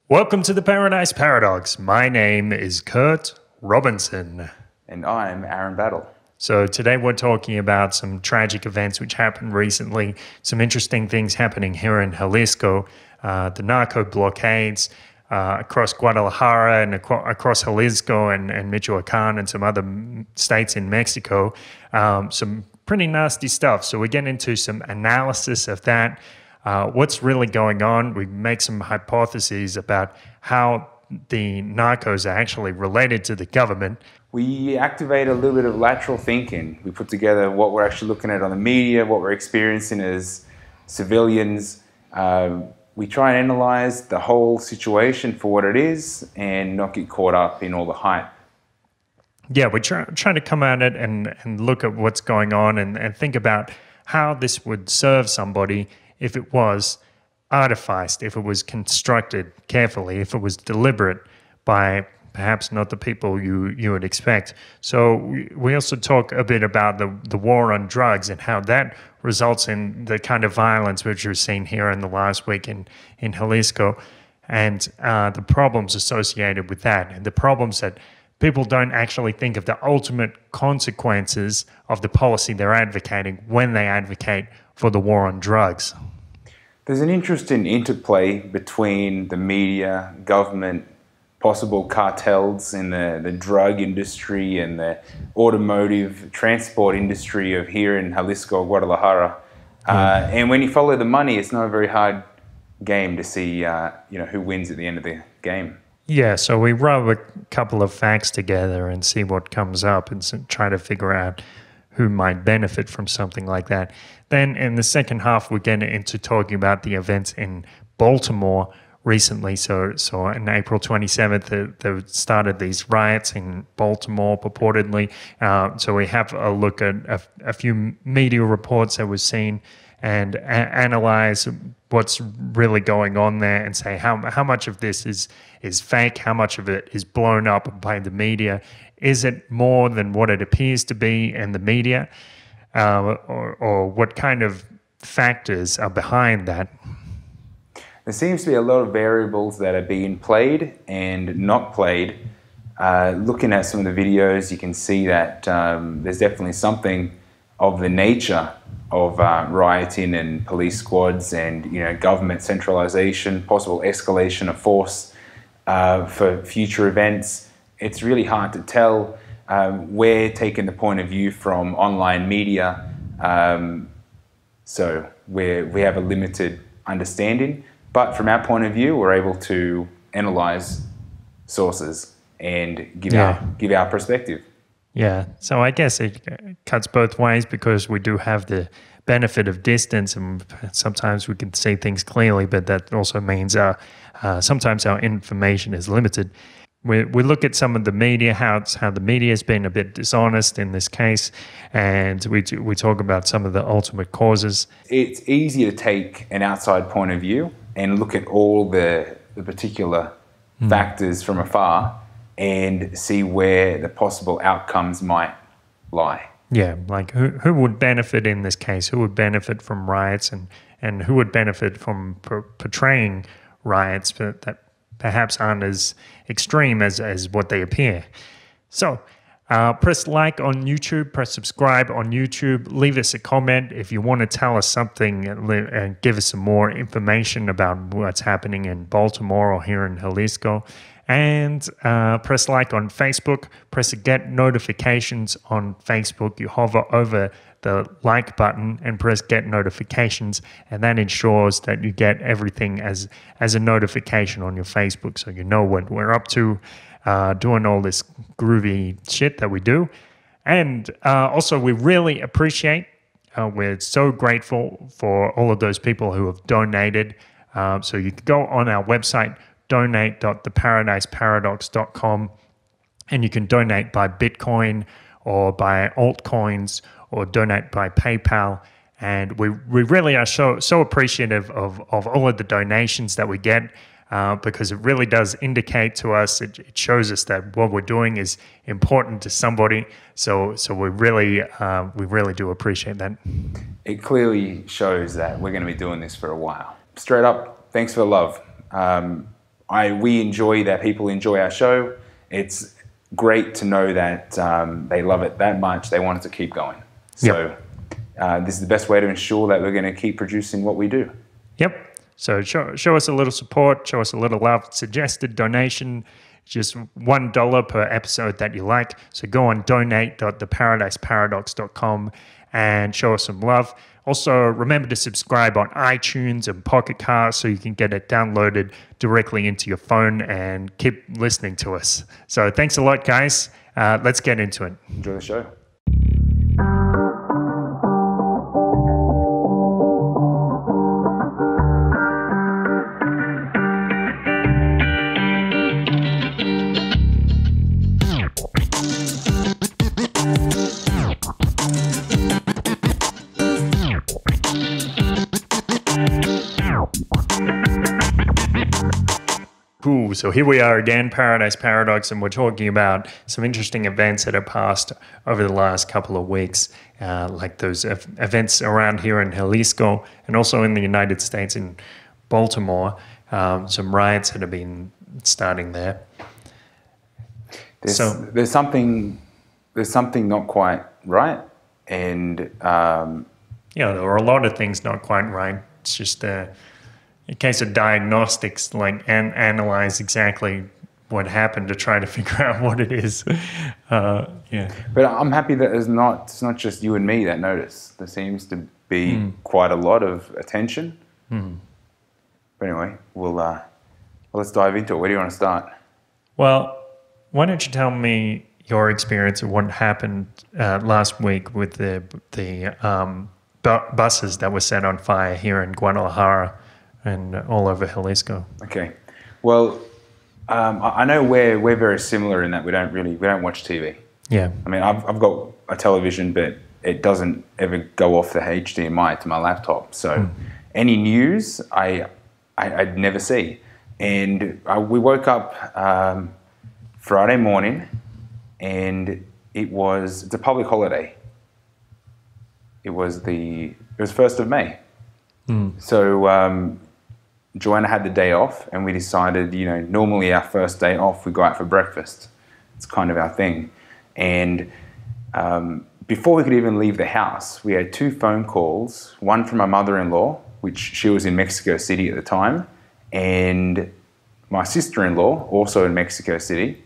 Welcome to the Paradise Paradox. My name is Kurt Robinson. And I'm Aaron Battle. So today we're talking about some tragic events which happened recently, some interesting things happening here in Jalisco, the narco blockades across Guadalajara and across Jalisco and Michoacan and some other states in Mexico. Some pretty nasty stuff. So we get into some analysis of that. What's really going on? We make some hypotheses about how the narcos are actually related to the government. We activate a little bit of lateral thinking. We put together what we're actually looking at on the media, what we're experiencing as civilians. We try and analyze the whole situation for what it is and not get caught up in all the hype. Yeah, we're trying to come at it and look at what's going on and think about how this would serve somebody if it was artificed, if it was constructed carefully, if it was deliberate by perhaps not the people you would expect. So we also talk a bit about the war on drugs and how that results in the kind of violence which we've seen here in the last week in Jalisco, and the problems associated with that, and the problems that people don't actually think of the ultimate consequences of the policy they're advocating when they advocate for the war on drugs. There's an interesting interplay between the media, government, possible cartels in the drug industry and the automotive transport industry of here in Jalisco, Guadalajara. And when you follow the money, it's not a very hard game to see who wins at the end of the game. Yeah, so we rub a couple of facts together and see what comes up and try to figure out who might benefit from something like that. Then in the second half, we get into talking about the events in Baltimore recently. So on April 27th, they started these riots in Baltimore purportedly. So we have a look at a few media reports that we've seen and analyze what's really going on there and say how much of this is fake, how much of it is blown up by the media. Is it more than what it appears to be in the media? Or what kind of factors are behind that? There seems to be a lot of variables that are being played and not played. Looking at some of the videos, you can see that there's definitely something of the nature of rioting and police squads and government centralization, possible escalation of force for future events. It's really hard to tell. We're taking the point of view from online media, so we have a limited understanding. But from our point of view, we're able to analyze sources and give our perspective. Yeah, so I guess it cuts both ways because we do have the benefit of distance and sometimes we can see things clearly, but that also means sometimes our information is limited. We look at some of the media, how the media has been a bit dishonest in this case, and we talk about some of the ultimate causes. It's easy to take an outside point of view and look at all the particular factors from afar and see where the possible outcomes might lie. Yeah, like who would benefit in this case? Who would benefit from riots and who would benefit from portraying riots that perhaps aren't as extreme as what they appear. So press like on YouTube, press subscribe on YouTube, leave us a comment if you want to tell us something and give us some more information about what's happening in Baltimore or here in Jalisco. And press like on Facebook, press get notifications on Facebook. You hover over the like button and press get notifications, and that ensures that you get everything as a notification on your Facebook, so you know what we're up to, doing all this groovy shit that we do. And also we really appreciate, we're so grateful for all of those people who have donated. So you can go on our website, donate.theparadiseparadox.com, and you can donate by Bitcoin or by altcoins or donate by PayPal. And we really are so appreciative of all of the donations that we get, because it really does indicate to us, it shows us that what we're doing is important to somebody. So we really do appreciate that. It clearly shows that we're going to be doing this for a while. Straight up, thanks for the love. we enjoy that people enjoy our show. It's great to know that they love it that much. They want it to keep going. So this is the best way to ensure that we're going to keep producing what we do. Yep. So show us a little support, show us a little love. Suggested donation, just $1 per episode that you like. So go on donate.theparadiseparadox.com and show us some love. Also, remember to subscribe on iTunes and Pocket Cast so you can get it downloaded directly into your phone and keep listening to us. So thanks a lot, guys. Let's get into it. Enjoy the show. Ooh, so here we are again, Paradise Paradox, and we're talking about some interesting events that have passed over the last couple of weeks, like those events around here in Jalisco and also in the United States in Baltimore, some riots that have been starting there. There's something not quite right, and there were a lot of things not quite right. It's just a case of diagnostics, like analyze exactly what happened to try to figure out what it is. But I'm happy that it's not just you and me that notice. There seems to be quite a lot of attention. But anyway, let's dive into it. Where do you want to start? Well, why don't you tell me your experience of what happened last week with the buses that were set on fire here in Guadalajara and all over Jalisco. Okay. Well, I know we're very similar in that we don't watch TV. Yeah. I mean, I've got a television, but it doesn't ever go off the HDMI to my laptop. So any news I'd never see. And we woke up Friday morning, and it's a public holiday. It was 1st of May. So Joanna had the day off, and we decided, normally our first day off, we go out for breakfast. It's kind of our thing. And before we could even leave the house, we had 2 phone calls, one from my mother-in-law, which she was in Mexico City at the time, and my sister-in-law, also in Mexico City.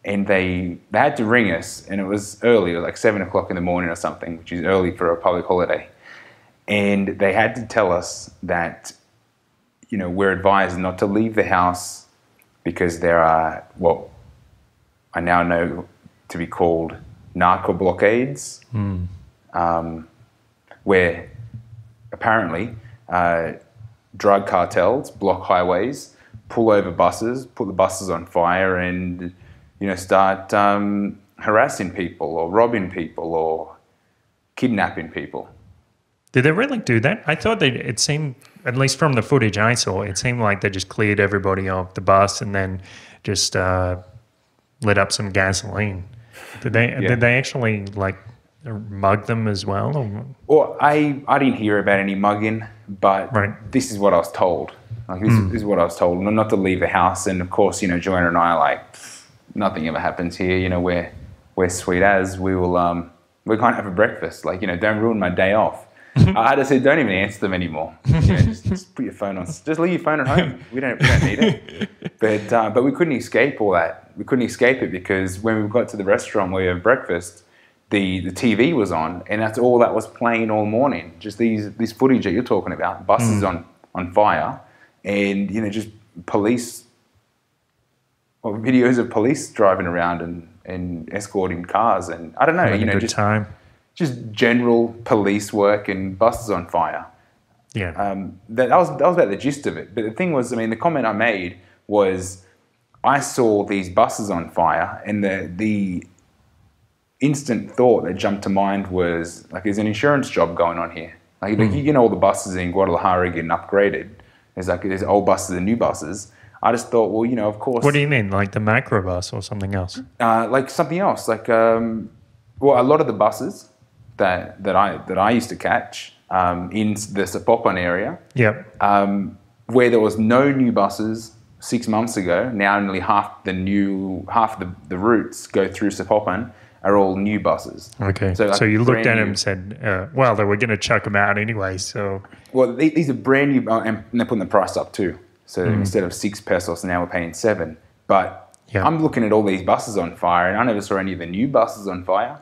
And they had to ring us, and it was early, it was like 7 o'clock in the morning or something, which is early for a public holiday. And they had to tell us that, we're advised not to leave the house because there are what I now know to be called narcobloqueos, where apparently drug cartels block highways, pull over buses, put the buses on fire, and start harassing people or robbing people or kidnapping people. Did they really do that? I thought it seemed, at least from the footage I saw, it seemed like they just cleared everybody off the bus and then just lit up some gasoline. Did they actually mug them as well? Well, I didn't hear about any mugging, but this is what I was told. This is what I was told, not to leave the house. And of course, Joanna and I are like, nothing ever happens here. We're sweet as. We will. We're going to have a breakfast. Don't ruin my day off. I just said, don't even answer them anymore. Just put your phone on. Just leave your phone at home. We don't need it. But we couldn't escape all that. We couldn't escape it because when we got to the restaurant where we had breakfast, the TV was on, and that's all that was playing all morning. Just this footage that you're talking about, buses on fire, and just police, or videos of police driving around and escorting cars, and I don't know, just general police work and buses on fire. Yeah. That was about the gist of it. But the thing was, the comment I made was, I saw these buses on fire, and the instant thought that jumped to mind was, there's an insurance job going on here. All the buses in Guadalajara getting upgraded. There's old buses and new buses. I just thought, well, of course. What do you mean, like the macro bus or something else? Something else. A lot of the buses that I used to catch in the Zapopan area. Yep. Where there was no new buses 6 months ago. Now only half the routes go through Zapopan are all new buses. Okay. So you looked at them and said, well, they were going to chuck them out anyway. So these are brand new, and they're putting the price up too. So instead of 6 pesos, now we're paying 7. But I'm looking at all these buses on fire, and I never saw any of the new buses on fire.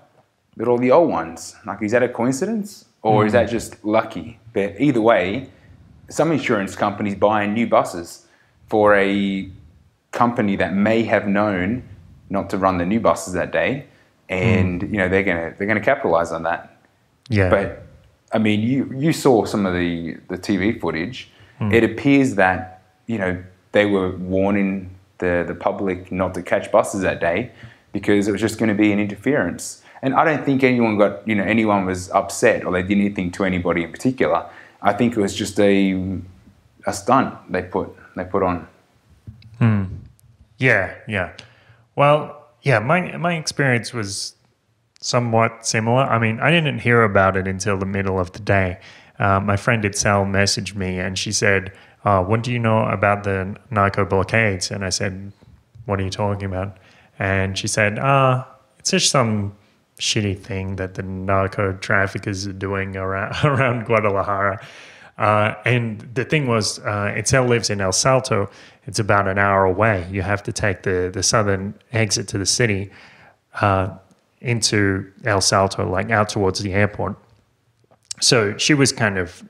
They're all the old ones. Like, is that a coincidence, or is that just lucky? But either way, some insurance companies buying new buses for a company that may have known not to run the new buses that day, and they're gonna capitalize on that. Yeah. But I mean, you saw some of the TV footage. It appears that they were warning the public not to catch buses that day because it was just going to be an interference. And I don't think anyone was upset or they did anything to anybody in particular. I think it was just a stunt they put on. Yeah. Well, yeah, my experience was somewhat similar. I mean, I didn't hear about it until the middle of the day. My friend Itzel messaged me and she said, what do you know about the narcobloqueos? And I said, what are you talking about? And she said, it's just some shitty thing that the narco traffickers are doing around Guadalajara. And the thing was, Itzel lives in El Salto. It's about an hour away. You have to take the southern exit to the city into El Salto, like out towards the airport. So she was kind of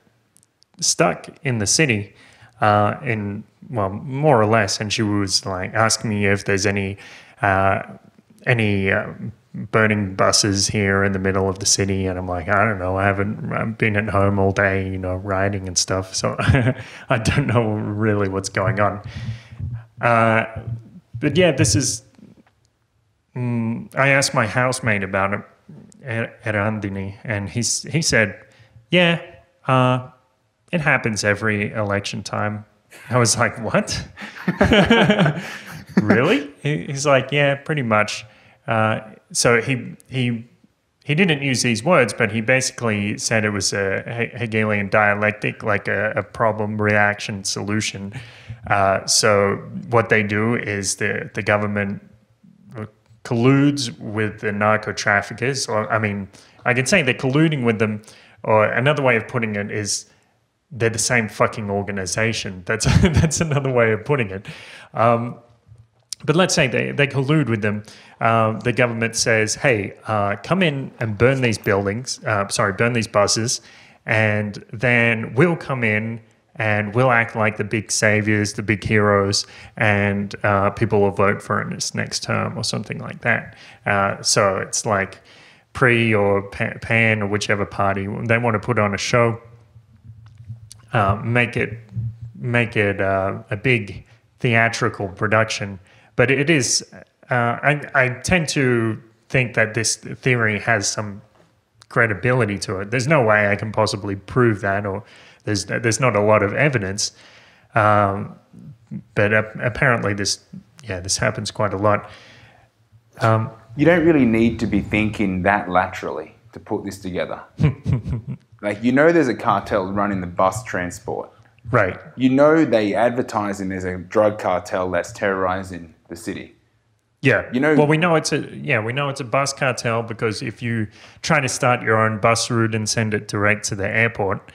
stuck in the city, more or less, and she was like asking me if there's any burning buses here in the middle of the city, and I'm like, I don't know, I've been at home all day, riding and stuff, so I don't know really what's going on. But yeah, this is. I asked my housemate about it, Erandini, and he said, yeah, it happens every election time. I was like, what? Really? He's like, yeah, pretty much. So he didn't use these words, but he basically said it was a Hegelian dialectic, like a problem, reaction, solution. So what they do is the government colludes with the narco traffickers, or I mean, I can say they're colluding with them, or another way of putting it is they're the same fucking organization. That's another way of putting it. But let's say they collude with them. The government says, hey, come in and burn these burn these buses, and then we'll come in and we'll act like the big saviors, the big heroes, and people will vote for us next term or something like that. So it's like PRI or PAN or whichever party, they want to put on a show, make it a big theatrical production. But it is, I tend to think that this theory has some credibility to it. There's no way I can possibly prove that, or there's not a lot of evidence. But apparently this happens quite a lot. You don't really need to be thinking that laterally to put this together. Like, there's a cartel running the bus transport. Right. They advertising there's a drug cartel that's terrorizing the city. Yeah. Well, we know it's a bus cartel because if you try to start your own bus route and send it direct to the airport,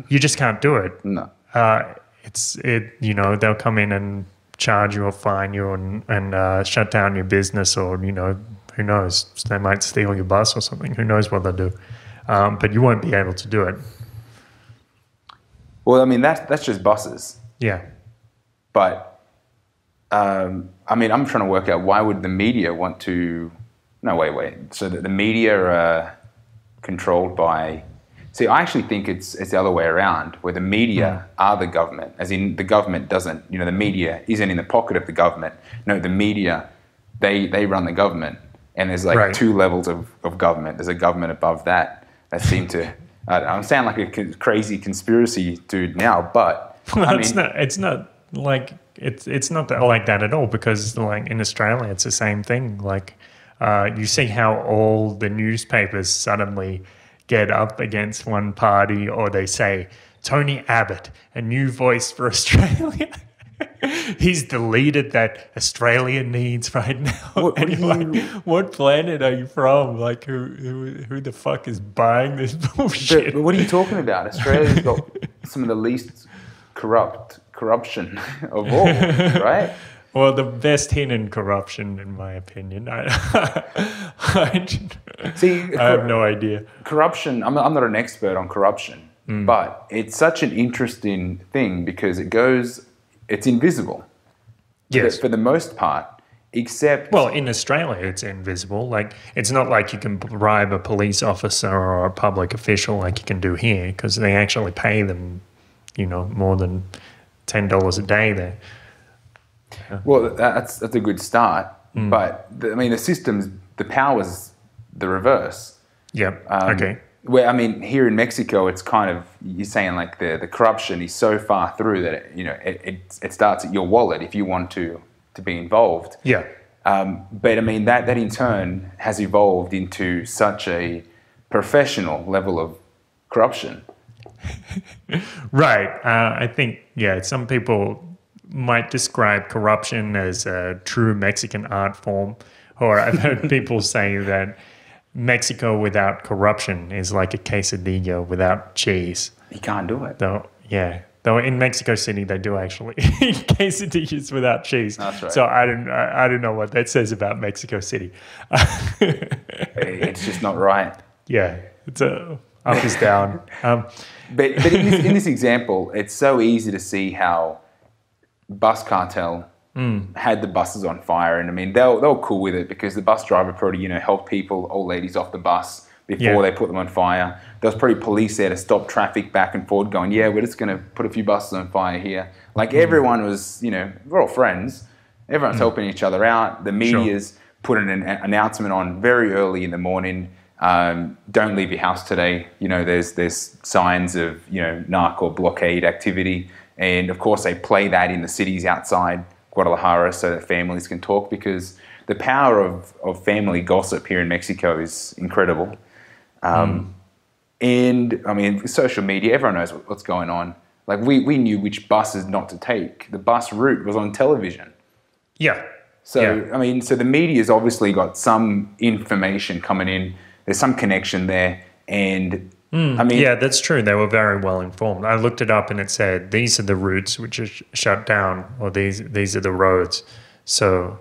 you just can't do it. No. They'll come in and charge you or fine you and shut down your business, or who knows, they might steal your bus or something. Who knows what they'll do? But you won't be able to do it. Well, I mean, that's just buses. Yeah. But, I'm trying to work out why would the media want to... No, wait. So that the media are controlled by... See, I actually think it's the other way around, where the media are the government, as in the government doesn't... the media isn't in the pocket of the government. No, the media, they run the government. And there's like two levels of government. There's a government above that seem to... I sound like a crazy conspiracy dude now, but it's not like that at all, because like in Australia it's the same thing. Like you see how all the newspapers suddenly get up against one party, or they say Tony Abbott, a new voice for Australia. He's the leader that Australia needs right now. What planet are you from? Like, who the fuck is buying this bullshit? But what are you talking about? Australia's got some of the least corruption of all, right? Well, the best hidden corruption, in my opinion. I have no idea. Corruption, I'm not an expert on corruption, but it's such an interesting thing because it's invisible. Yes. For the most part, except... Well, in Australia, it's invisible. Like, it's not like you can bribe a police officer or a public official like you can do here, because they actually pay them, more than $10 a day there. Well, that's a good start, but the power's the reverse. Yep. Okay. Where here in Mexico, it's kind of, you're saying like the corruption is so far through that it starts at your wallet if you want to be involved. Yeah. But that in turn has evolved into such a professional level of corruption. Right. I think some people might describe corruption as a true Mexican art form, or I've heard people say that Mexico without corruption is like a quesadilla without cheese. You can't do it. Though in Mexico City they do actually eat quesadillas without cheese. That's right. So I don't know what that says about Mexico City. It's just not right. Yeah, it's up is down. But in this example, it's so easy to see how bus cartel had the buses on fire, and they were cool with it because the bus driver probably helped old ladies off the bus before they put them on fire. There was probably police there to stop traffic back and forth, going, we're just going to put a few buses on fire here. Like everyone was, we're all friends. Everyone's helping each other out. The media's put an announcement on very early in the morning. Don't leave your house today. There's signs of narco blockade activity. And of course, they play that in the cities outside Guadalajara so that families can talk, because the power of family gossip here in Mexico is incredible. And social media, everyone knows what's going on. Like we knew which buses not to take. The bus route was on television. Yeah. So, so the media's obviously got some information coming in. There's some connection there. And yeah, that's true. They were very well informed. I looked it up and it said these are the routes which are shut down, or these are the roads. So,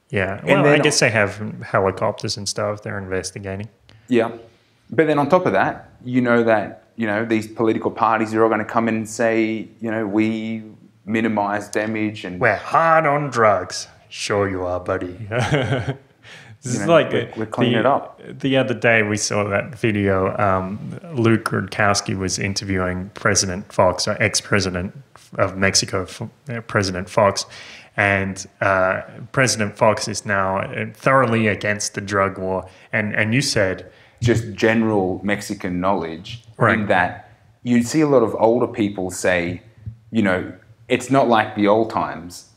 yeah. Well, I guess they have helicopters and stuff. They're investigating. Yeah. But then on top of that, these political parties are all going to come in and say, we minimize damage and... We're hard on drugs. Sure you are, buddy. This is we're cleaning it up. The other day we saw that video. Luke Rudkowski was interviewing President Fox, or ex-president of Mexico, President Fox, and President Fox is now thoroughly against the drug war. And you said... Just general Mexican knowledge, right, in that you'd see a lot of older people say, it's not like the old times.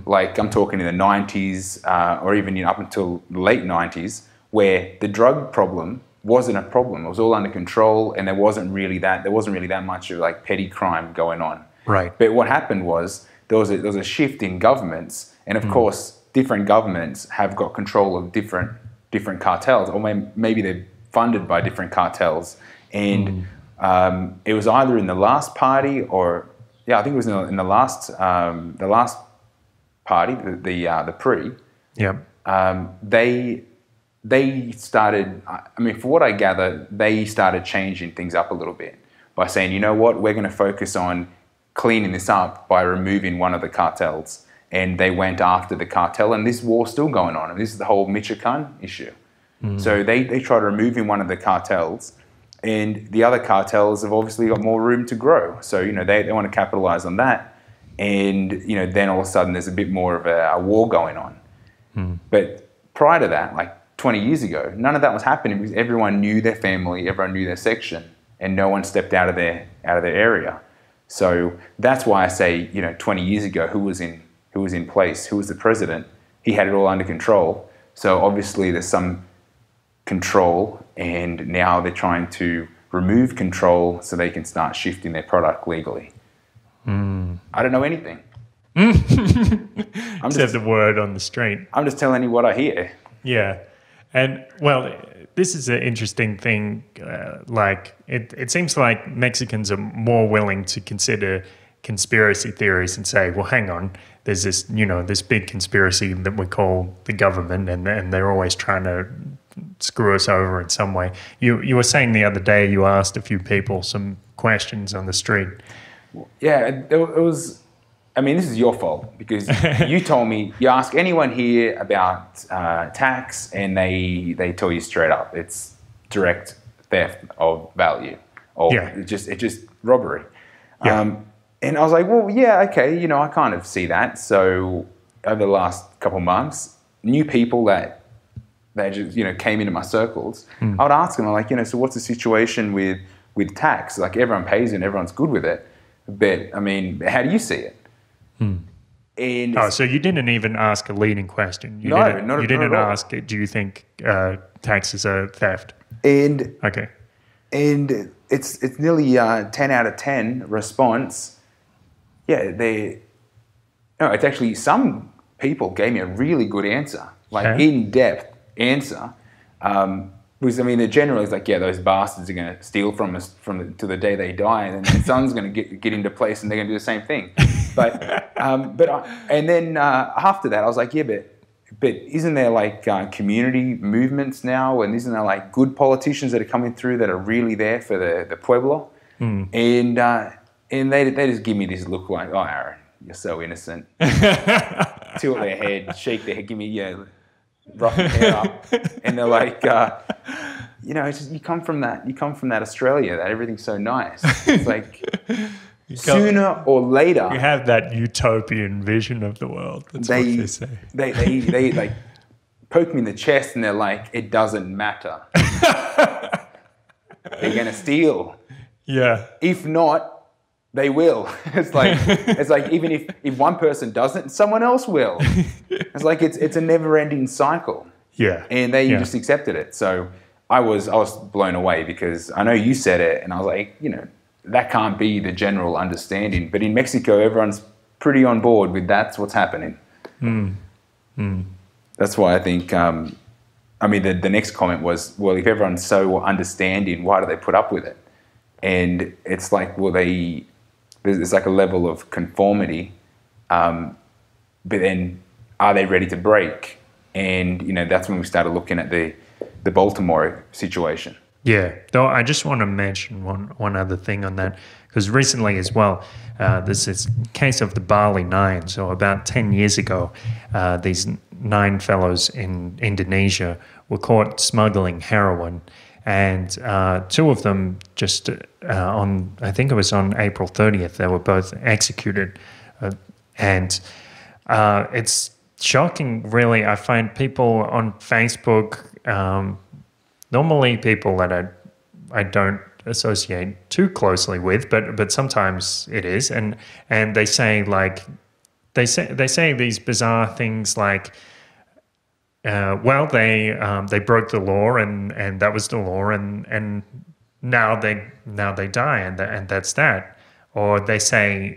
Like I'm talking in the 90s or even up until the late 90s, where the drug problem wasn't a problem. It was all under control, and there wasn't really that much of like petty crime going on. Right. But what happened was there was a shift in governments, and of course different governments have got control of different cartels, or maybe they're funded by different cartels. And it was either in the last party or I think it was in the last party, the PRI. Yep. They started, for what I gather, they started changing things up a little bit by saying, you know what, we're going to focus on cleaning this up by removing one of the cartels. And they went after the cartel, and this war's still going on. And this is the whole Michoacan issue. So they tried removing one of the cartels, and the other cartels have obviously got more room to grow. So, they want to capitalize on that. And, then all of a sudden there's a bit more of a war going on. But prior to that, like 20 years ago, none of that was happening because everyone knew their family, everyone knew their section, and no one stepped out of their area. So that's why I say, 20 years ago, who was in place, who was the president, he had it all under control. So obviously there's some control, and now they're trying to remove control so they can start shifting their product legally. I don't know anything. Except the word on the street. I'm just telling you what I hear. Yeah. And, well, this is an interesting thing. Like, it seems like Mexicans are more willing to consider conspiracy theories and say, well, hang on, there's this, this big conspiracy that we call the government, and they're always trying to screw us over in some way. You were saying the other day you asked a few people some questions on the street. Yeah, it was... I mean, this is your fault because you told me, you ask anyone here about tax and they tell you straight up it's direct theft of value or it's just robbery. Yeah. And I was like, well, yeah, okay, I kind of see that. So over the last couple of months, new people that they just, came into my circles, I would ask them, I'm like, so what's the situation with tax? Like everyone pays it and everyone's good with it. But I mean, how do you see it? And so you didn't even ask a leading question. You didn't ask, do you think taxes are theft? And okay. And it's nearly 10 out of 10 response. Yeah, it's actually some people gave me a really good answer, like in-depth answer. Because I mean, the general is like, yeah, those bastards are going to steal from us to the day they die, and then the son's going to get into place, and they're going to do the same thing. But and then after that, I was like, yeah, but isn't there like community movements now, and isn't there like good politicians that are coming through that are really there for the pueblo? And they just give me this look like, oh, Aaron, you're so innocent. Tilt their head, shake their head, give me rough their hair up, and they're like, it's just, you come from that Australia, that everything's so nice. It's like sooner or later, you have that utopian vision of the world. That's what they say. They like poke me in the chest, and they're like, it doesn't matter. They're gonna steal. Yeah. If not, they will. It's like even if one person doesn't, someone else will. It's like it's a never-ending cycle. Yeah. And they just accepted it. So I was blown away because I know you said it, and I was like, that can't be the general understanding. But in Mexico, everyone's pretty on board with that's what's happening. That's why I think. The next comment was, well, if everyone's so understanding, why do they put up with it? And it's like, well, there's like a level of conformity, but then are they ready to break? And, that's when we started looking at the Baltimore situation. Yeah, though I just want to mention one other thing on that, because recently as well, there's this case of the Bali Nine. So about 10 years ago, these 9 fellows in Indonesia were caught smuggling heroin. And 2 of them just I think it was on April 30th, they were both executed. And it's shocking, really. I find people on Facebook, normally people that I don't associate too closely with, but sometimes it is. And they say they say these bizarre things like, they broke the law and that was the law and now they die and that's that. Or they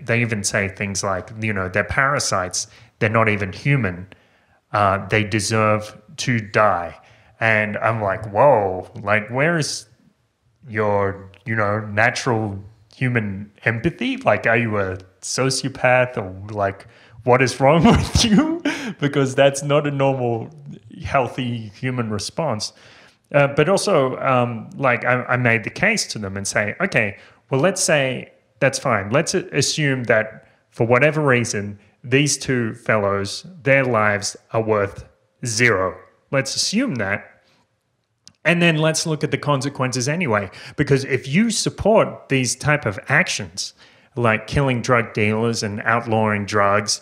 even say things like, they're parasites, they're not even human, they deserve to die. And I'm like, whoa, like where is your natural human empathy? Like, are you a sociopath, or like what is wrong with you? Because that's not a normal, healthy human response. But also, I made the case to them and say, okay, well, let's say that's fine. Let's assume that for whatever reason, these 2 fellows, their lives are worth 0. Let's assume that. And then let's look at the consequences anyway. Because if you support these type of actions, like killing drug dealers and outlawing drugs,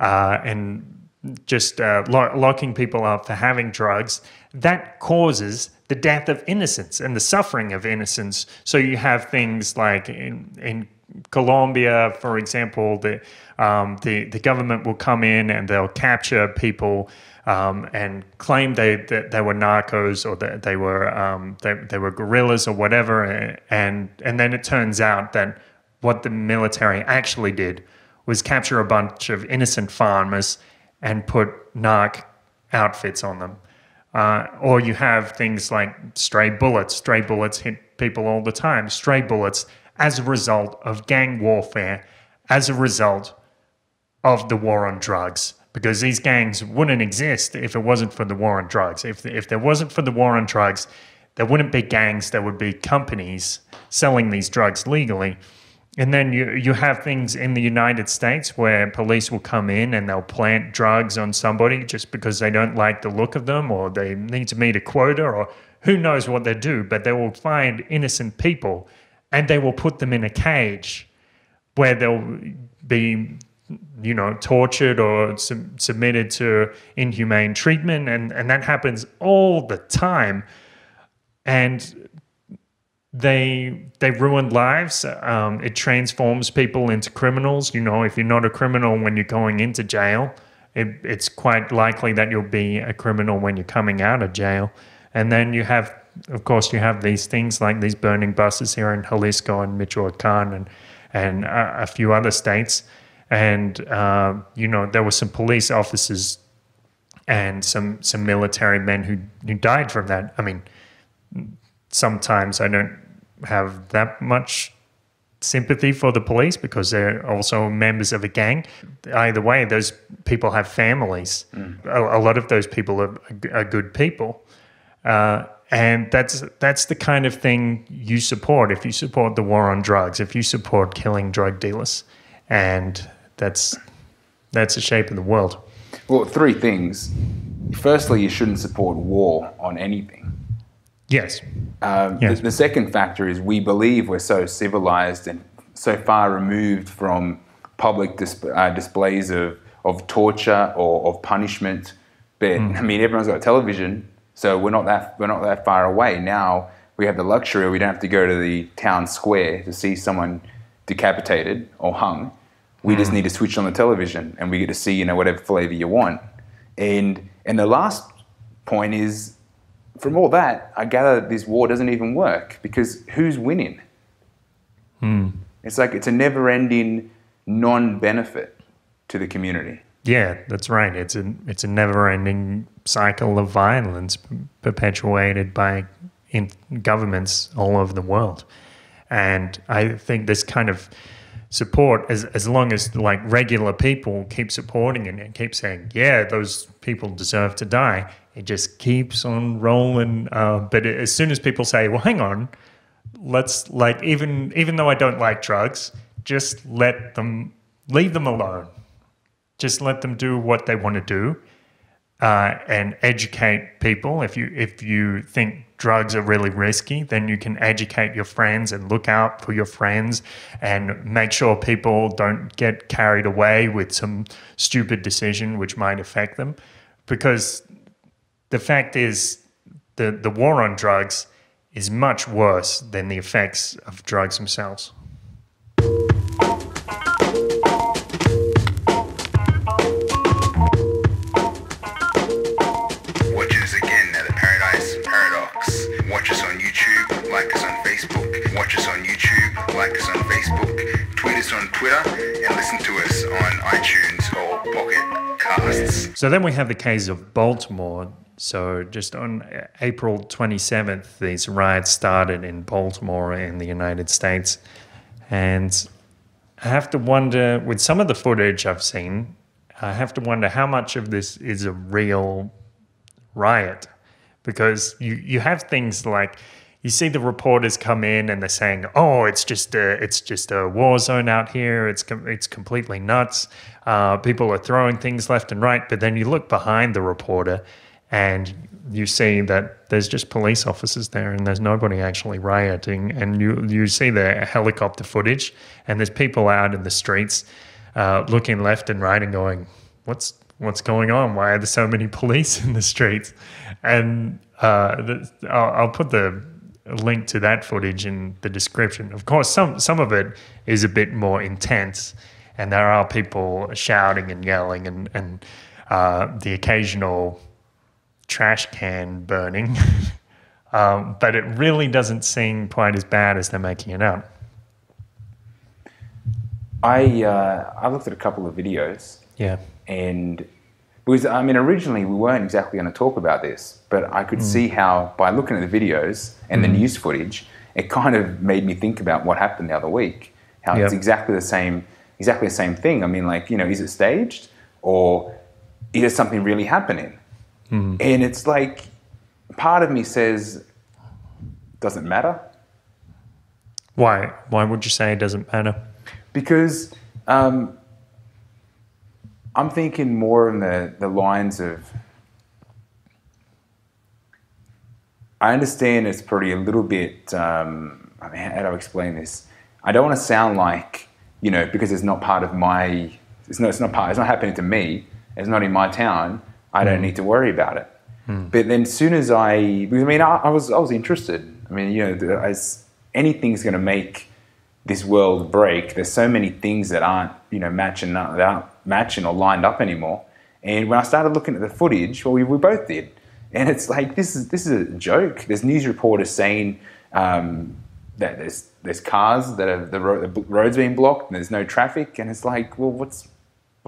and just locking people up for having drugs, that causes the death of innocence and the suffering of innocence. So you have things like in Colombia, for example, the government will come in and they'll capture people and claim that they were narcos or that they were guerrillas or whatever, and then it turns out that what the military actually did was capture a bunch of innocent farmers and put narc outfits on them. Or you have things like stray bullets. Stray bullets hit people all the time. Stray bullets as a result of gang warfare, as a result of the war on drugs. Because these gangs wouldn't exist if it wasn't for the war on drugs. If there wasn't for the war on drugs, there wouldn't be gangs, there would be companies selling these drugs legally. And then you have things in the United States where police will come in and they'll plant drugs on somebody just because they don't like the look of them, or they need to meet a quota, or who knows what they do, but they will find innocent people and they will put them in a cage where they'll be, you know, tortured or submitted to inhumane treatment. And that happens all the time. And they ruin lives. It transforms people into criminals. You know, if you're not a criminal when you're going into jail, it's quite likely that you'll be a criminal when you're coming out of jail. And then you have, of course, you have these things like these burning buses here in Jalisco and Michoacan and a few other states. And, you know, there were some police officers and some military men who died from that. I mean, sometimes I don't have that much sympathy for the police because they're also members of a gang. Either way, those people have families. A lot of those people are good people. And that's the kind of thing you support if you support the war on drugs, if you support killing drug dealers. And that's the shape of the world. Well, three things. Firstly, you shouldn't support war on anything. Yes. Yes. The second factor is we believe we're so civilized and so far removed from public displays of torture or of punishment. But I mean, everyone's got a television, so we're not that far away. Now we have the luxury, we don't have to go to the town square to see someone decapitated or hung. We just need to switch on the television and we get to see, you know, whatever flavor you want. And the last point is, from all that, I gather this war doesn't even work because who's winning? It's like it's a never-ending non-benefit to the community. Yeah, that's right. It's a never-ending cycle of violence perpetuated by governments all over the world. And I think this kind of support, as long as like regular people keep supporting it and keep saying, yeah, those people deserve to die, it just keeps on rolling. But as soon as people say, well, hang on, let's like, even though I don't like drugs, just leave them alone. Just let them do what they want to do, and educate people. If you think drugs are really risky, then you can educate your friends and look out for your friends and make sure people don't get carried away with some stupid decision which might affect them. Because the fact is, the war on drugs is much worse than the effects of drugs themselves. Watch us on YouTube, like us on Facebook. Watch us on YouTube, like us on Facebook. Tweet us on Twitter, and listen to us on iTunes or Pocket Casts. So then we have the case of Baltimore. So just on April 27th, these riots started in Baltimore in the United States. And I have to wonder, with some of the footage I've seen, I have to wonder how much of this is a real riot. Because you have things like, you see the reporters come in and they're saying, oh, it's just a war zone out here. It's completely nuts. People are throwing things left and right. But then you look behind the reporter and you see that there's just police officers there and there's nobody actually rioting. And you see the helicopter footage and there's people out in the streets looking left and right and going, what's going on? Why are there so many police in the streets? And I'll put the link to that footage in the description. Of course, some of it is a bit more intense, and there are people shouting and yelling and the occasional trash can burning. But it really doesn't seem quite as bad as they're making it out. I looked at a couple of videos. Yeah. And because, I mean, originally we weren't exactly going to talk about this, but I could see how by looking at the videos and the news footage, it kind of made me think about what happened the other week. How it's exactly the same thing. I mean, like, you know, is it staged or is there something really happening? And it's like, part of me says, doesn't matter. Why? Why would you say it doesn't matter? Because I'm thinking more in the lines of, I understand it's probably a little bit, I mean, how do I explain this? I don't want to sound like, you know, because it's not part of my, it's not happening to me, it's not in my town, I don't need to worry about it. But then as soon as because I mean, I was interested. I mean, you know, as anything's going to make this world break, there's so many things that aren't, you know, matching or lined up anymore. And when I started looking at the footage, well, we both did, and it's like this is a joke. There's news reporters saying that there's cars that are the road's being blocked and there's no traffic, and it's like, well, what's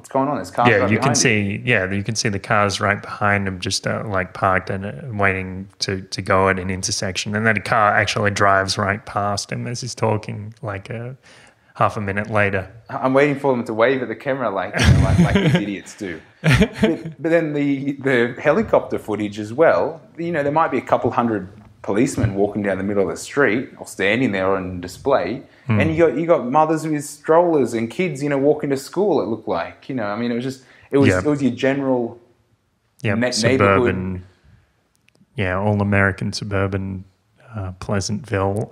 going on? There's cars. Yeah, right you can behind see. Yeah, you can see the cars right behind them, just like parked and waiting to go at an intersection, and then a car actually drives right past him as he's talking, like half a minute later. I'm waiting for them to wave at the camera like, you know, like these idiots do. But then the helicopter footage as well. You know, there might be a couple hundred policemen walking down the middle of the street or standing there on display, and you got mothers with strollers and kids, you know, walking to school. It looked like, you know, I mean, it was your general suburban, all American suburban Pleasantville,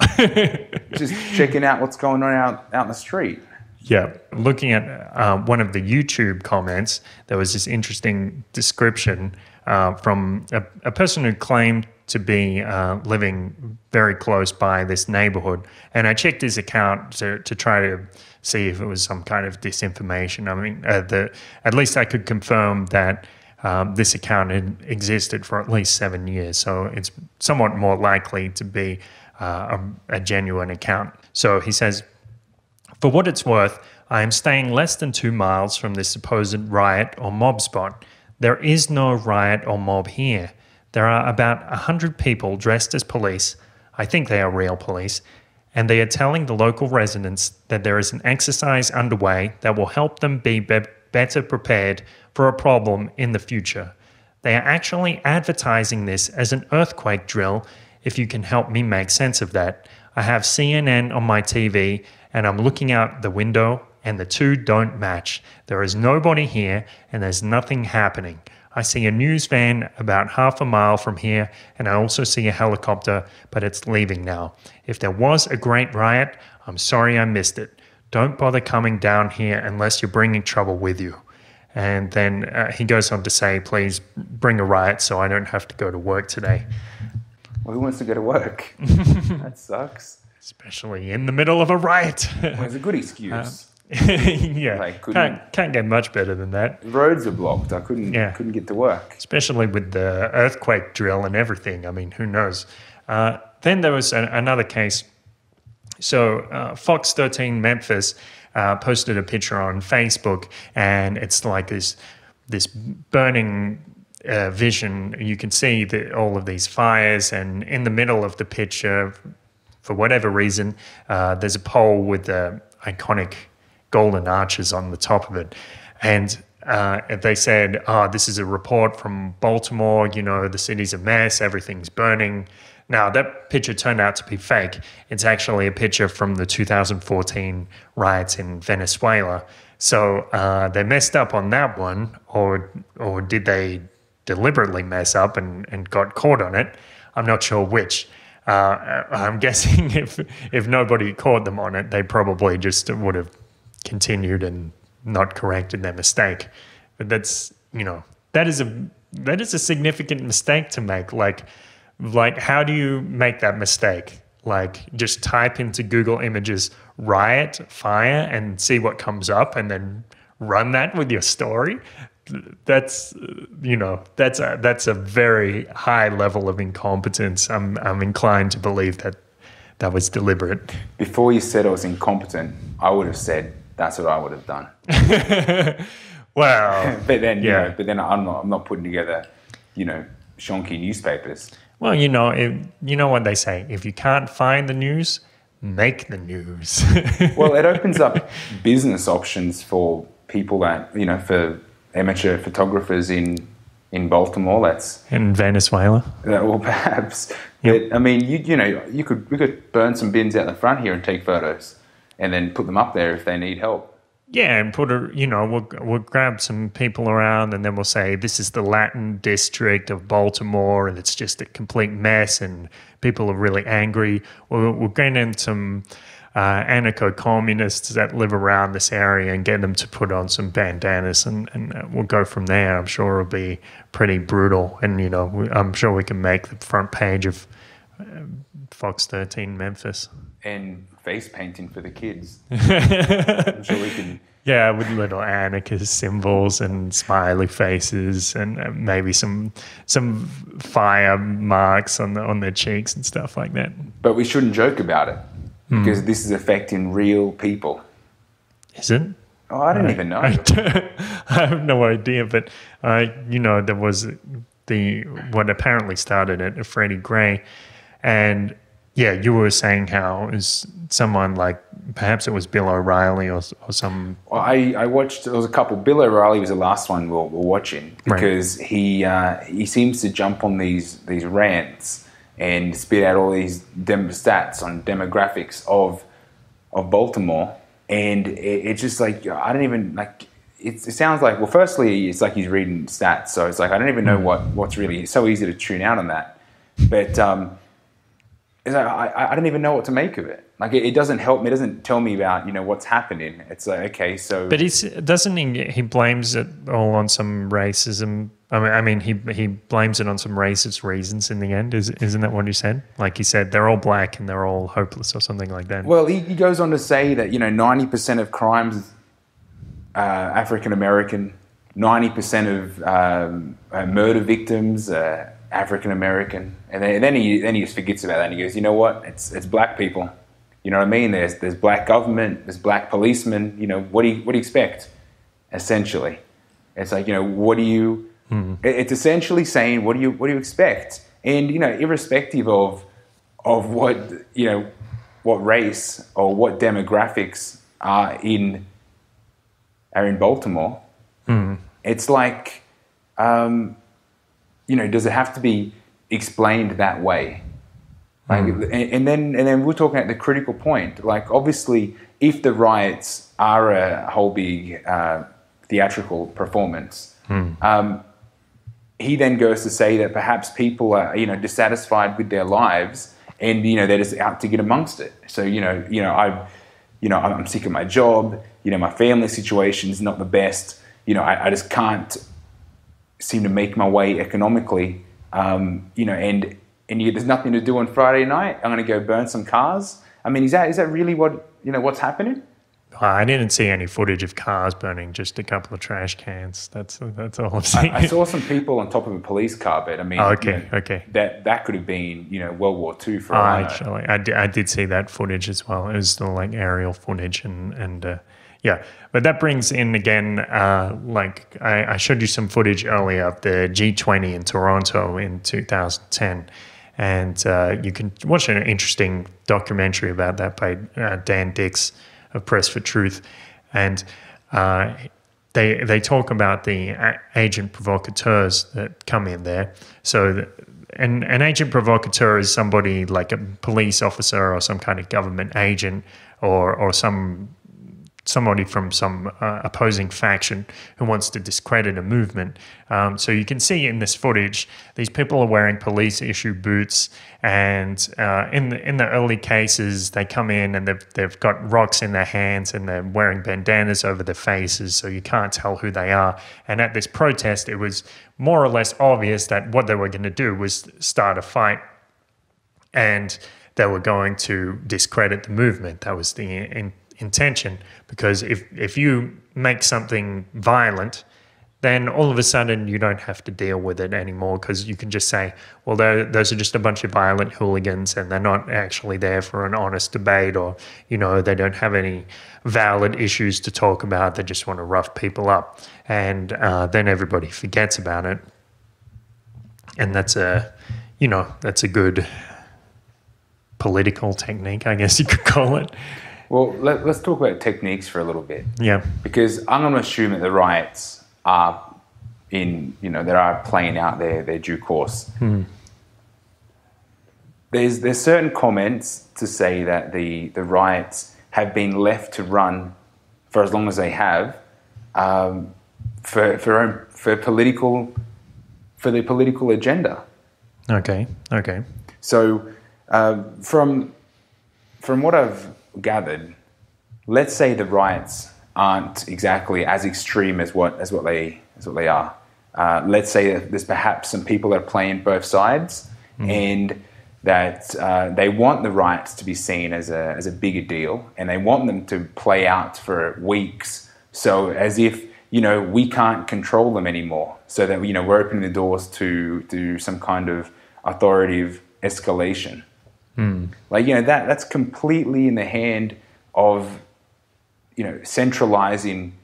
just checking out what's going on out in the street. Yeah, looking at one of the YouTube comments, there was this interesting description from a person who claimed to be living very close by this neighborhood. And I checked his account to try to see if it was some kind of disinformation. I mean, at least I could confirm that this account had existed for at least 7 years. So it's somewhat more likely to be a genuine account. So he says, "For what it's worth, I am staying less than 2 miles from this supposed riot or mob spot. There is no riot or mob here. There are about 100 people dressed as police. I think they are real police. And they are telling the local residents that there is an exercise underway that will help them be better prepared for a problem in the future. They are actually advertising this as an earthquake drill, if you can help me make sense of that. I have CNN on my TV and I'm looking out the window and the two don't match. There is nobody here and there's nothing happening. I see a news van about half a mile from here, and I also see a helicopter, but it's leaving now. If there was a great riot, I'm sorry I missed it. Don't bother coming down here unless you're bringing trouble with you." And then he goes on to say, "Please bring a riot so I don't have to go to work today." Well, who wants to go to work? That sucks. Especially in the middle of a riot. Well, it's a good excuse. Yeah, like, can't get much better than that. Roads are blocked. I couldn't get to work. Especially with the earthquake drill and everything. I mean, who knows? Then there was another case. So Fox 13 Memphis posted a picture on Facebook, and it's like this burning vision. You can see all of these fires, and in the middle of the picture, for whatever reason, there's a pole with the iconic golden arches on the top of it. And they said, this is a report from Baltimore, you know, the city's a mess, everything's burning. Now, that picture turned out to be fake. It's actually a picture from the 2014 riots in Venezuela. So they messed up on that one, or did they deliberately mess up and got caught on it? I'm not sure which. I'm guessing if nobody caught them on it, they probably just would have continued and not corrected their mistake. But that's, you know, that is a significant mistake to make. Like how do you make that mistake? Like, just type into Google Images riot, fire, and see what comes up, and then run that with your story? That's, you know, that's a very high level of incompetence. I'm inclined to believe that was deliberate. Before you said I was incompetent, I would have said that's what I would have done. Well, But then, yeah. but then I'm not putting together, shonky newspapers. Well, you know what they say: if you can't find the news, make the news. Well, it opens up business options for people that, for amateur photographers in Baltimore. That's In Venezuela. or perhaps. Yep. But I mean, we could burn some bins out the front here and take photos, and then put them up there if they need help. Yeah, and we'll grab some people around, and then we'll say this is the Latin district of Baltimore, and it's just a complete mess, and people are really angry. We'll get in some anarcho-communists that live around this area and get them to put on some bandanas, and we'll go from there. I'm sure it'll be pretty brutal, and I'm sure we can make the front page of Fox 13 Memphis. And face painting for the kids. I'm sure we can. Yeah, with little anarchist symbols and smiley faces, and maybe some fire marks on their cheeks and stuff like that. But we shouldn't joke about it because this is affecting real people. Is it? Oh, I don't even know. I have no idea, but there was what apparently started it, Freddie Gray, and yeah, you were saying how it was someone like, perhaps it was Bill O'Reilly or some. Well, I watched. There was a couple. Bill O'Reilly was the last one we're watching because he seems to jump on these rants and spit out all these stats on demographics of Baltimore, and it's just like I don't even like. It sounds like, well, firstly, it's like he's reading stats, so it's like I don't even know what's really. It's so easy to tune out on that, but. It's like, I don't even know what to make of it. Like it doesn't help me. It doesn't tell me about what's happening. It's like, okay, so. But doesn't he blames it all on some racism? I mean he blames it on some racist reasons in the end. Isn't that what he said? Like he said they're all black and they're all hopeless or something like that. Well, he goes on to say that 90% of crimes African American, 90% of murder victims. African American, and then he just forgets about that. And he goes, you know what? It's black people. You know what I mean? There's black government. There's black policemen. What do you expect? Essentially, it's like what do you? It's essentially saying what do you expect? And irrespective of what what race or what demographics are in Baltimore, it's like. Does it have to be explained that way? Like, and then we're talking at the critical point. Like, obviously, if the riots are a whole big theatrical performance, he then goes to say that perhaps people are, dissatisfied with their lives, and they're just out to get amongst it. So I'm sick of my job. My family situation is not the best. I just can't seem to make my way economically, and there's nothing to do on Friday night. I'm going to go burn some cars. I mean, is that really what's happening? I didn't see any footage of cars burning, just a couple of trash cans. That's all I've seen. I saw some people on top of a police car, but I mean, okay. That could have been World War II for all I know. Actually, I did see that footage as well. It was still like aerial footage and. Yeah, but that brings in again, like I showed you some footage earlier of the G20 in Toronto in 2010, and you can watch an interesting documentary about that by Dan Dix of Press for Truth, and they talk about the agent provocateurs that come in there. So an agent provocateur is somebody like a police officer or some kind of government agent or somebody from some opposing faction who wants to discredit a movement. So you can see in this footage, these people are wearing police-issued boots, and in the early cases, they come in and they've got rocks in their hands and they're wearing bandanas over their faces, so you can't tell who they are. And at this protest, it was more or less obvious that what they were going to do was start a fight, and they were going to discredit the movement. That was the intention, because if you make something violent, then all of a sudden you don't have to deal with it anymore, because you can just say, well, those are just a bunch of violent hooligans and they're not actually there for an honest debate, or, they don't have any valid issues to talk about. They just want to rough people up. And then everybody forgets about it. And that's a good political technique, I guess you could call it. Well, let's talk about techniques for a little bit. Yeah. Because I'm going to assume that the riots are they are playing out their due course. There's certain comments to say that the riots have been left to run for as long as they have, for the political agenda. Okay. So from what I've gathered, let's say the riots aren't exactly as extreme as what they are. Let's say that there's perhaps some people that are playing both sides, and that they want the riots to be seen as a bigger deal, and they want them to play out for weeks, so as if we can't control them anymore, so that we're opening the doors to some kind of authoritative escalation. That's completely in the hand of centralizing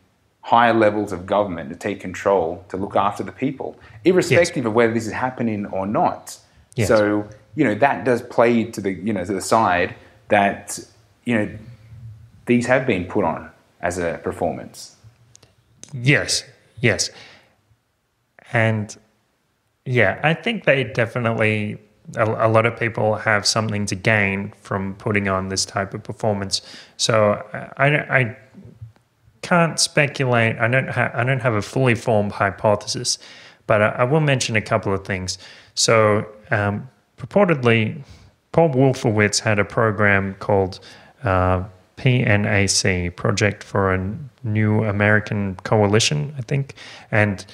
higher levels of government to take control, to look after the people, irrespective of whether this is happening or not. Yes. So that does play to the to the side that these have been put on as a performance. Yes, and I think they definitely. A lot of people have something to gain from putting on this type of performance. So I can't speculate. I don't have a fully formed hypothesis, but I will mention a couple of things. So purportedly, Paul Wolfowitz had a program called PNAC, Project for a New American Coalition, I think, and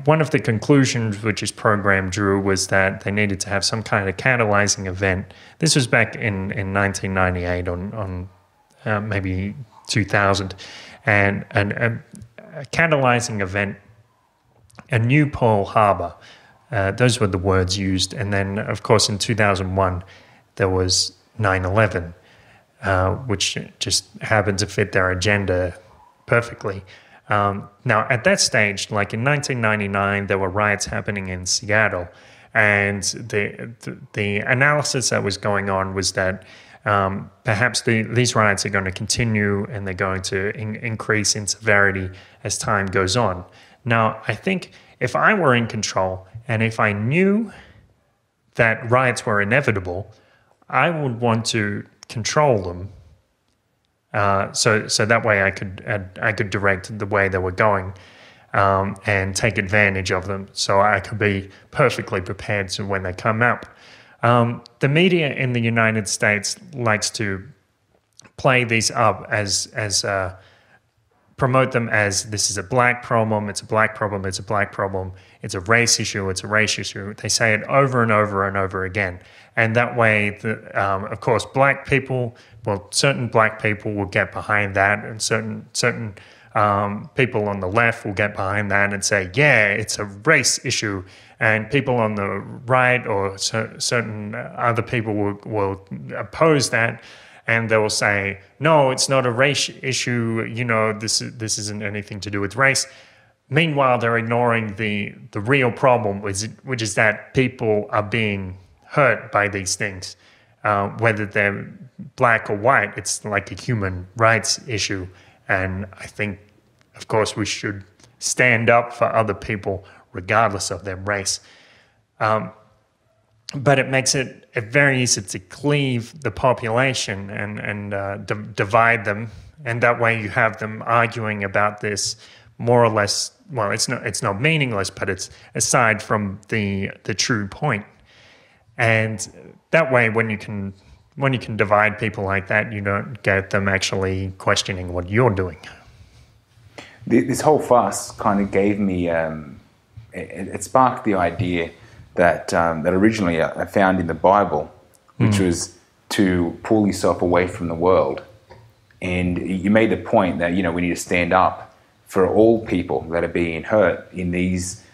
one of the conclusions which his program drew was that they needed to have some kind of catalyzing event. This was back in 1998 on maybe 2000, and a catalyzing event, a new Pearl Harbor. Those were the words used. And then, of course, in 2001, there was 9/11, which just happened to fit their agenda perfectly. Now, at that stage, like in 1999, there were riots happening in Seattle, and the analysis that was going on was that perhaps these riots are going to continue, and they're going to increase in severity as time goes on. Now, I think if I were in control, and if I knew that riots were inevitable, I would want to control them. So that way I could direct the way they were going, and take advantage of them, so I could be perfectly prepared to when they come up. The media in the United States likes to play these up as promote them as this is a black problem, it's a black problem, it's a black problem, it's a race issue, it's a race issue. They say it over and over and over again. And that way, of course, certain black people will get behind that, and certain people on the left will get behind that and say, yeah, it's a race issue. And people on the right or certain other people will oppose that, and they will say, no, it's not a race issue, this isn't anything to do with race. Meanwhile, they're ignoring the real problem, which is that people are being hurt by these things, whether they're black or white. It's like a human rights issue. And I think, of course, we should stand up for other people regardless of their race. But it makes it very easy to cleave the population and divide them. And that way you have them arguing about this more or less. Well, it's not meaningless, but it's aside from the true point. And that way, when you can divide people like that, you don't get them actually questioning what you're doing. This whole fuss kind of gave me, it sparked the idea that originally I found in the Bible, which was to pull yourself away from the world. And you made the point that, we need to stand up for all people that are being hurt in these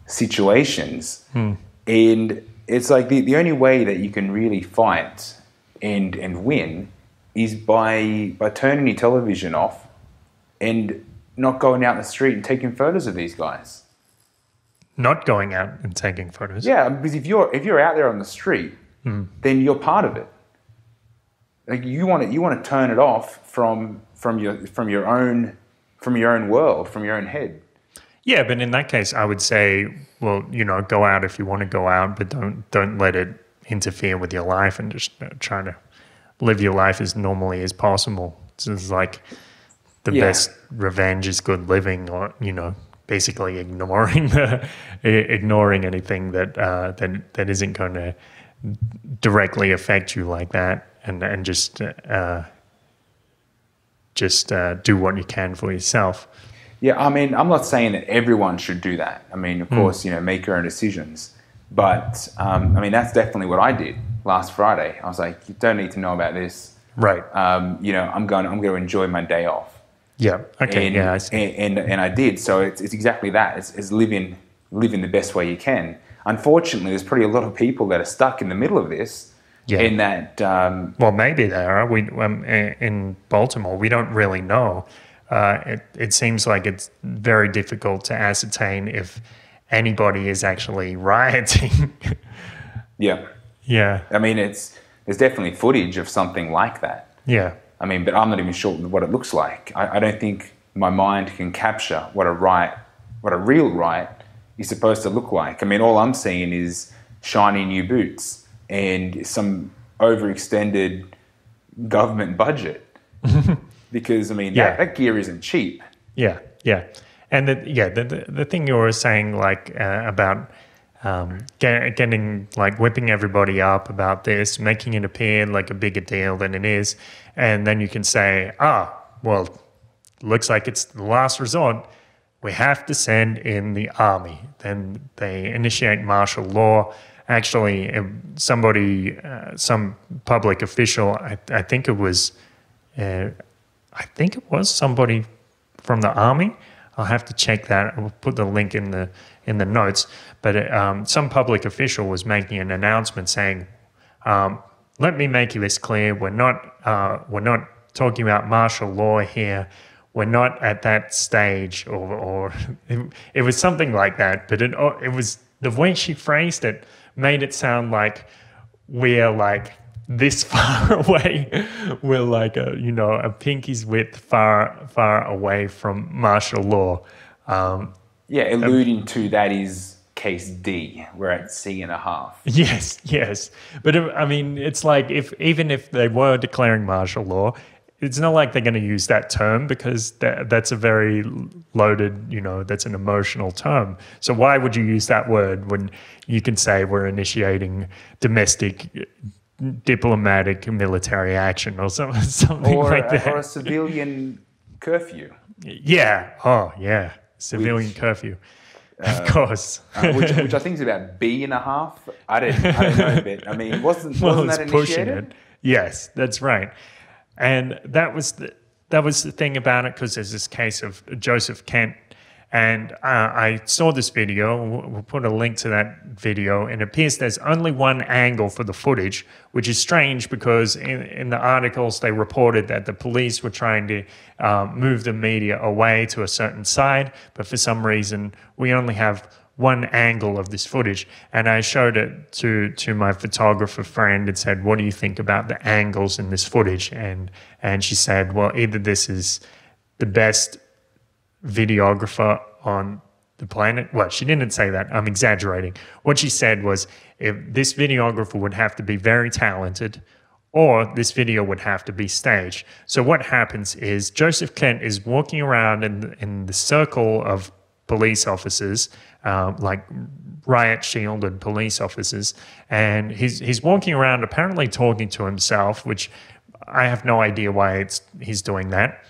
situations. And it's like the only way that you can really fight and win is by turning your television off and not going out in the street and taking photos of these guys. Not going out and taking photos. Yeah, because if you're out there on the street, then you're part of it. Like you want to turn it off from your own world, from your own head. Yeah, but in that case, I would say, well, go out if you want to go out, but don't let it interfere with your life, and just try to live your life as normally as possible. It's like the best revenge is good living, or basically ignoring anything that isn't going to directly affect you like that, and just do what you can for yourself. Yeah, I mean, I'm not saying that everyone should do that. I mean, of course, make your own decisions. But I mean, that's definitely what I did last Friday. I was like, you don't need to know about this. Right. I'm going to enjoy my day off. Yeah. Okay. And, I see. And I did. So it's exactly that. It's living the best way you can. Unfortunately, there's probably a lot of people that are stuck in the middle of this. Yeah. In that. Well, maybe they are. We in Baltimore, we don't really know. It seems like it's very difficult to ascertain if anybody is actually rioting. Yeah. Yeah. I mean, there's definitely footage of something like that. Yeah. I mean, but I'm not even sure what it looks like. I don't think my mind can capture what a real riot is supposed to look like. I mean, all I'm seeing is shiny new boots and some overextended government budget. Because, I mean, that gear isn't cheap. Yeah, yeah. And the thing you were saying, like, about getting, like, whipping everybody up about this, making it appear like a bigger deal than it is, and then you can say, well, looks like it's the last resort. We have to send in the army. Then they initiate martial law. Actually, some public official, I think it was somebody from the army. I'll have to check that. I'll put the link in the notes. But some public official was making an announcement saying, "Let me make this clear. We're not talking about martial law here. We're not at that stage." Or it was something like that. But it was the way she phrased it made it sound like we're like this far away. We're like a pinky's width far away from martial law. Alluding to that is case D. We're at C.5. Yes. But I mean, it's like even if they were declaring martial law, it's not like they're going to use that term, because that's a very loaded, that's an emotional term. So why would you use that word when you can say we're initiating domestic, diplomatic, military action or something like that? Or a civilian curfew. Yeah. Oh, yeah. Civilian curfew. Of course. Which I think is about B.5. I don't know, but I mean, wasn't that initiated? Yes, that's right. And that was the thing about it, because there's this case of Joseph Kent, and I saw this video. We'll put a link to that video, and it appears there's only one angle for the footage, which is strange, because in the articles they reported that the police were trying to move the media away to a certain side, but for some reason we only have one angle of this footage. And I showed it to my photographer friend and said, "What do you think about the angles in this footage?" And she said, "Well, either this is the best videographer on the planet." Well, she didn't say that. I'm exaggerating. What she said was, if this videographer would have to be very talented, or this video would have to be staged. So what happens is Joseph Kent is walking around in the circle of police officers, like riot-shielded police officers, and he's walking around apparently talking to himself, which I have no idea why he's doing that.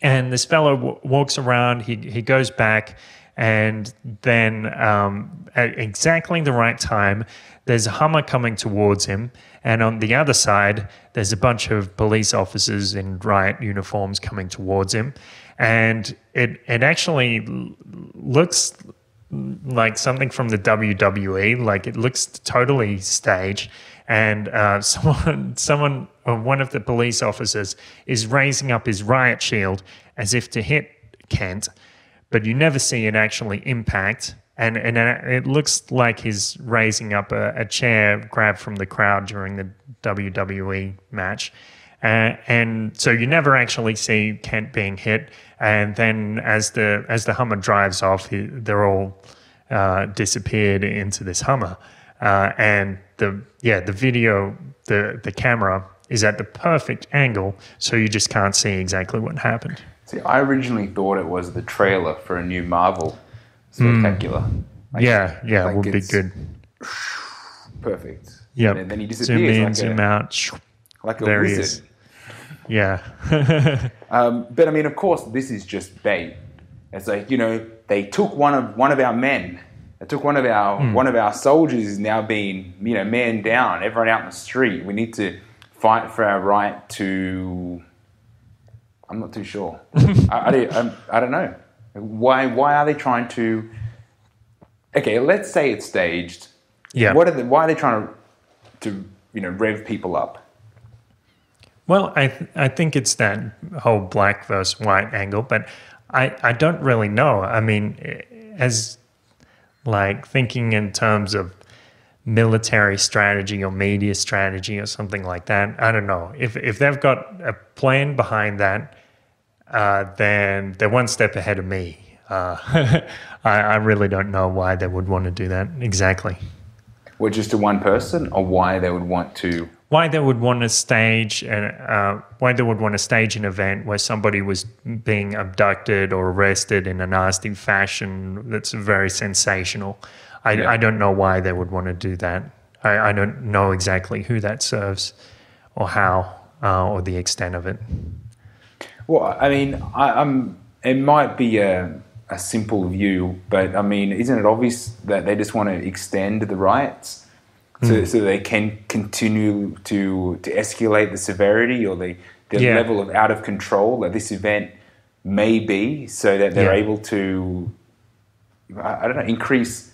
And this fellow walks around, he goes back, and then at exactly the right time, there's a Hummer coming towards him, and on the other side, there's a bunch of police officers in riot uniforms coming towards him. and it actually looks like something from the WWE. Like it looks totally staged, and one of the police officers is raising up his riot shield as if to hit Kent, but you never see it actually impact. And it looks like he's raising up a chair grabbed from the crowd during the WWE match. And so you never actually see Kent being hit. And then as the Hummer drives off, they're all disappeared into this Hummer. And the video, the camera is at the perfect angle, so you just can't see exactly what happened. See, I originally thought it was the trailer for a new Marvel spectacular. Like would be good. Perfect. Yeah. And then he Zoom disappears in, zoom out. like a there wizard. He is. Yeah. But I mean, of course, this is just bait. It's like, they took one of our men. They took one of our soldiers is now being, man down. Everyone out in the street. We need to fight for our right to. I'm not too sure. I don't know. Why are they trying to? Okay, let's say it's staged. Yeah. Why are they trying to rev people up? Well, I think it's that whole black versus white angle, but I don't really know. I mean, as like thinking in terms of military strategy or media strategy or something like that, I don't know. If they've got a plan behind that, then they're one step ahead of me. I really don't know why they would want to do that exactly. Well, just to one person, or why they would want to? Why they would want to stage an event where somebody was being abducted or arrested in a nasty fashion that's very sensational. I don't know why they would want to do that. I don't know exactly who that serves or how or the extent of it. Well, I mean, it might be a simple view, but I mean, isn't it obvious that they just want to extend the riots so they can continue to escalate the severity or the level of out of control that this event may be, so that they're able to, I don't know, increase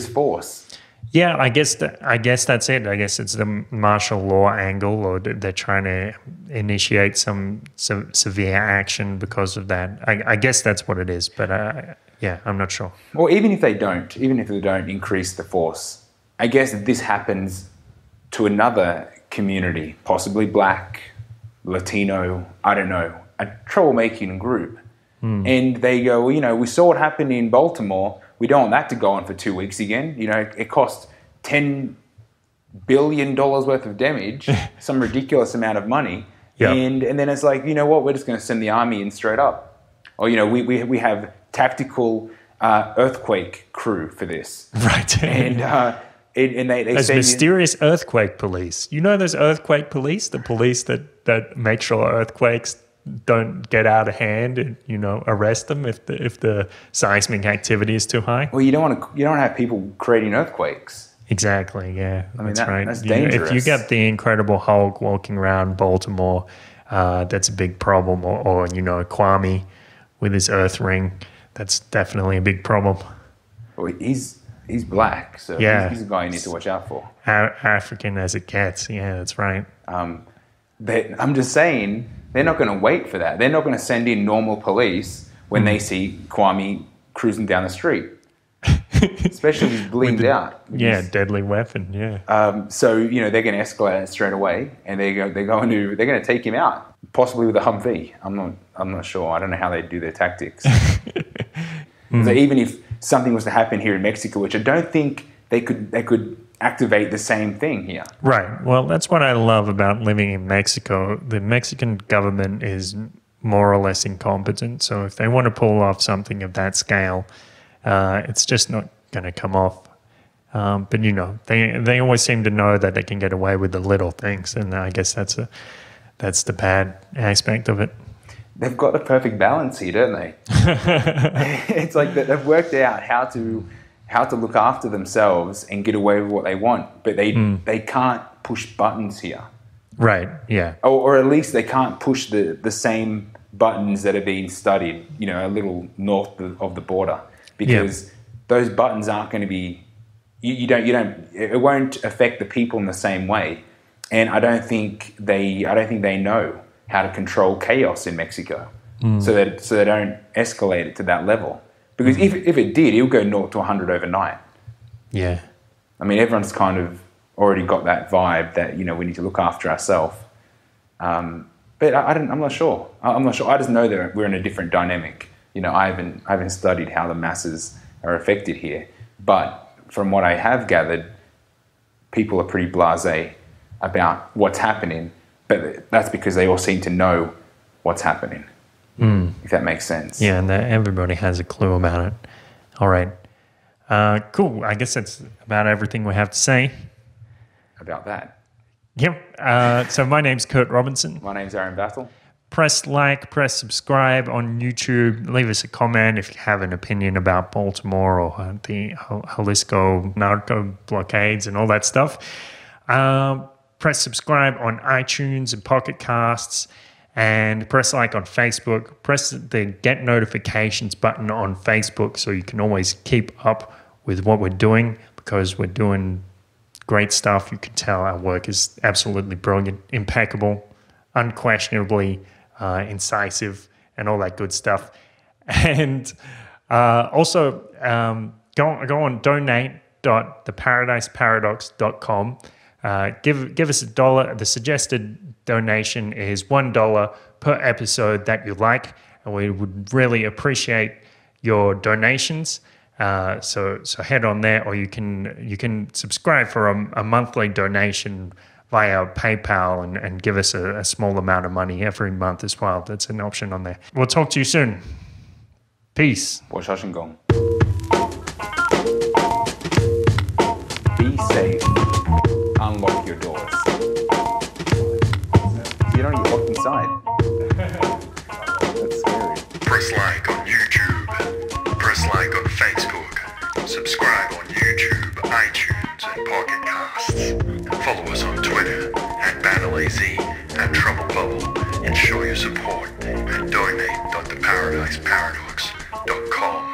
force? Yeah, I guess that's it. I guess it's the martial law angle, or they're trying to initiate some severe action because of that. I guess that's what it is, but I'm not sure. Or even if they don't increase the force, I guess if this happens to another community, possibly black, Latino, I don't know, a troublemaking group, and they go, we saw what happened in Baltimore. We don't want that to go on for 2 weeks again. It cost $10 billion worth of damage, some ridiculous amount of money. Yep. And then it's like, we're just going to send the army in straight up. Or, we have tactical earthquake crew for this. Right. And they those mysterious earthquake police. Those earthquake police, the police that make sure earthquakes don't get out of hand and arrest them if the seismic activity is too high. Well, you don't want to have people creating earthquakes. Exactly. Yeah, that's right. That's dangerous. If you get the Incredible Hulk walking around Baltimore, that's a big problem. Or Kwame with his Earth ring, that's definitely a big problem. Well, he's black, so he's a guy you need to watch out for. African as it gets. Yeah, that's right. I'm just saying, they're not going to wait for that. They're not going to send in normal police when they see Kwame cruising down the street, especially if he's blinged out. Deadly weapon. Yeah. So they're going to escalate it straight away, and they're going to take him out, possibly with a Humvee. I'm not sure. I don't know how they do their tactics. So even if something was to happen here in Mexico, which I don't think they could activate the same thing here. Right. Well, that's what I love about living in Mexico. The Mexican government is more or less incompetent. So if they want to pull off something of that scale, it's just not going to come off. But they always seem to know that they can get away with the little things, and I guess that's the bad aspect of it. They've got the perfect balance here, don't they? It's like they've worked out how to look after themselves and get away with what they want, but they can't push buttons here. Right, yeah. Or at least they can't push the same buttons that are being studied, you know, a little north of the border, because those buttons aren't going to be, it won't affect the people in the same way. And I don't think they know how to control chaos in Mexico, so they don't escalate it to that level. Because if it did, it would go north to 100 overnight. Yeah. I mean, everyone's kind of already got that vibe that, you know, we need to look after ourselves. But I'm not sure. I'm not sure. I just know that we're in a different dynamic. You know, I haven't studied how the masses are affected here. But from what I have gathered, people are pretty blasé about what's happening. But that's because they all seem to know what's happening, if that makes sense. Yeah, and everybody has a clue about it. All right. Cool. I guess that's about everything we have to say About that. Yep. So my name's Kurt Robinson. My name's Aaron Battle. Press like, press subscribe on YouTube. Leave us a comment if you have an opinion about Baltimore or the Jalisco narco blockades and all that stuff. Press subscribe on iTunes and Pocket Casts, and press like on Facebook. Press the get notifications button on Facebook so you can always keep up with what we're doing, because we're doing great stuff. You can tell our work is absolutely brilliant, impeccable, unquestionably incisive, and all that good stuff. And also go on donate.theparadiseparadox.com. Give us $1. The suggested donation is $1 per episode that you like, and we would really appreciate your donations. So head on there, or you can subscribe for a monthly donation via PayPal and give us a small amount of money every month as well. That's an option on there. We'll talk to you soon. Peace. Washington. Be safe. Unlock your doors. You don't get locked inside. That's scary. Press like on YouTube. Press like on Facebook. Subscribe on YouTube, iTunes, and Pocket Casts. Follow us on Twitter @BattleAZ, @TroubleBubble, and show your support at donate.theparadiseparadox.com.